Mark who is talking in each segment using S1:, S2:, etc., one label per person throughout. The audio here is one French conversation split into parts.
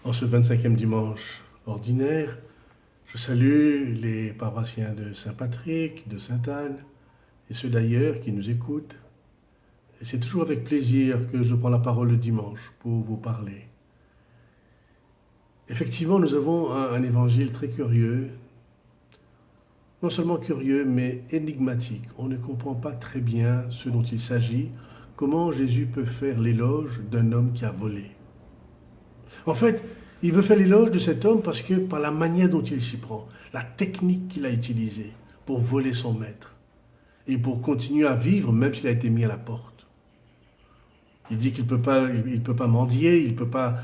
S1: En ce 25e dimanche ordinaire, je salue les paroissiens de Saint-Patrick, de Sainte-Anne et ceux d'ailleurs qui nous écoutent. Et c'est toujours avec plaisir que je prends la parole le dimanche pour vous parler. Effectivement, nous avons un évangile très curieux, non seulement curieux, mais énigmatique. On ne comprend pas très bien ce dont il s'agit, comment Jésus peut faire l'éloge d'un homme qui a volé. En fait, il veut faire l'éloge de cet homme parce que par la manière dont il s'y prend, la technique qu'il a utilisée pour voler son maître et pour continuer à vivre même s'il a été mis à la porte. Il dit qu'il peut pas mendier, il peut pas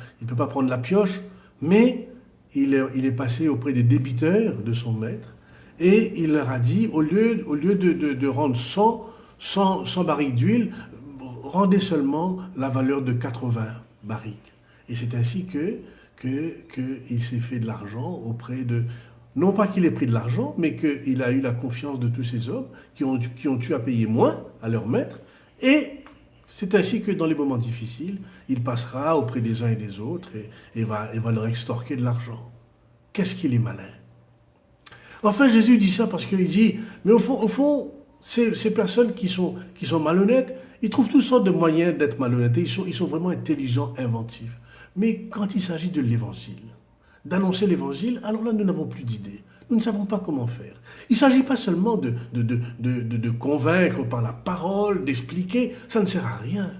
S1: prendre la pioche, mais il est passé auprès des débiteurs de son maître et il leur a dit, au lieu de rendre 100 barriques d'huile, rendez seulement la valeur de 80 barriques. Et c'est ainsi qu'il s'est fait de l'argent auprès de... Non pas qu'il ait pris de l'argent, mais qu'il a eu la confiance de tous ces hommes qui ont eu à payer moins à leur maître. Et c'est ainsi que dans les moments difficiles, il passera auprès des uns et des autres et va leur extorquer de l'argent. Qu'est-ce qu'il est malin. Enfin, Jésus dit ça parce qu'il dit, mais au fond ces personnes qui sont malhonnêtes, ils trouvent toutes sortes de moyens d'être malhonnêtes. Ils sont vraiment intelligents, inventifs. Mais quand il s'agit de l'évangile, d'annoncer l'évangile, alors là, nous n'avons plus d'idée. Nous ne savons pas comment faire. Il ne s'agit pas seulement de convaincre par la parole, d'expliquer. Ça ne sert à rien.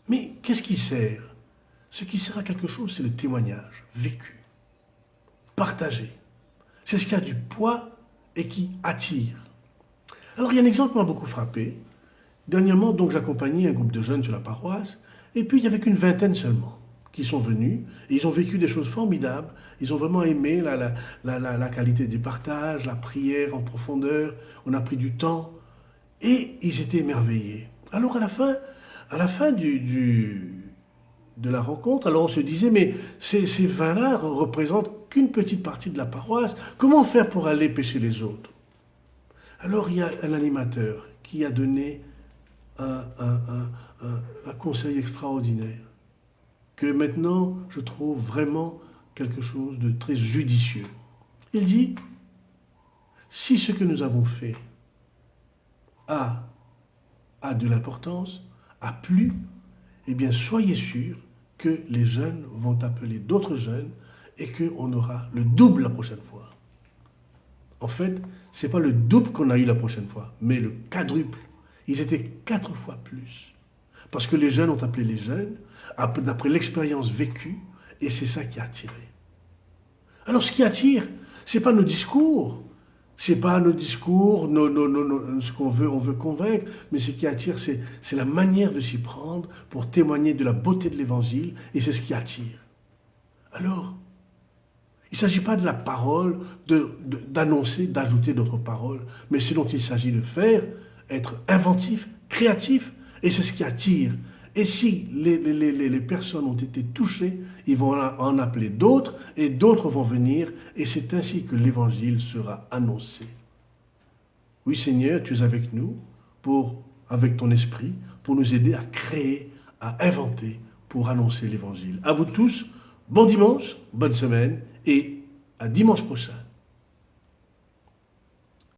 S1: Mais qu'est-ce qui sert? Ce qui sert à quelque chose, c'est le témoignage vécu, partagé. C'est ce qui a du poids et qui attire. Alors, il y a un exemple qui m'a beaucoup frappé. Dernièrement, donc, j'accompagnais un groupe de jeunes sur la paroisse, et puis il n'y avait qu'une vingtaine seulement qui sont venus, et ils ont vécu des choses formidables. Ils ont vraiment aimé la qualité du partage, la prière en profondeur. On a pris du temps, et ils étaient émerveillés. Alors, à la fin de la rencontre, alors on se disait, mais ces vins-là représentent qu'une petite partie de la paroisse. Comment faire pour aller pêcher les autres? Alors, il y a un animateur qui a donné un conseil extraordinaire, que maintenant je trouve vraiment quelque chose de très judicieux. Il dit, si ce que nous avons fait a de l'importance, a plu, eh bien soyez sûrs que les jeunes vont appeler d'autres jeunes et qu'on aura le double la prochaine fois. En fait, ce n'est pas le double qu'on a eu la prochaine fois, mais le quadruple. Ils étaient 4 fois plus. Parce que les jeunes ont appelé les jeunes, d'après l'expérience vécue, et c'est ça qui a attiré. Alors ce qui attire, ce n'est pas nos discours, ce qu'on veut convaincre, mais ce qui attire, c'est la manière de s'y prendre pour témoigner de la beauté de l'évangile, et c'est ce qui attire. Alors, il ne s'agit pas de la parole, d'annoncer, d'ajouter d'autres paroles, mais ce dont il s'agit de faire, être inventif, créatif, et c'est ce qui attire. Et si les personnes ont été touchées, ils vont en appeler d'autres, et d'autres vont venir, et c'est ainsi que l'évangile sera annoncé. Oui Seigneur, tu es avec nous, avec ton esprit, pour nous aider à créer, à inventer, pour annoncer l'évangile. À vous tous, bon dimanche, bonne semaine, et à dimanche prochain.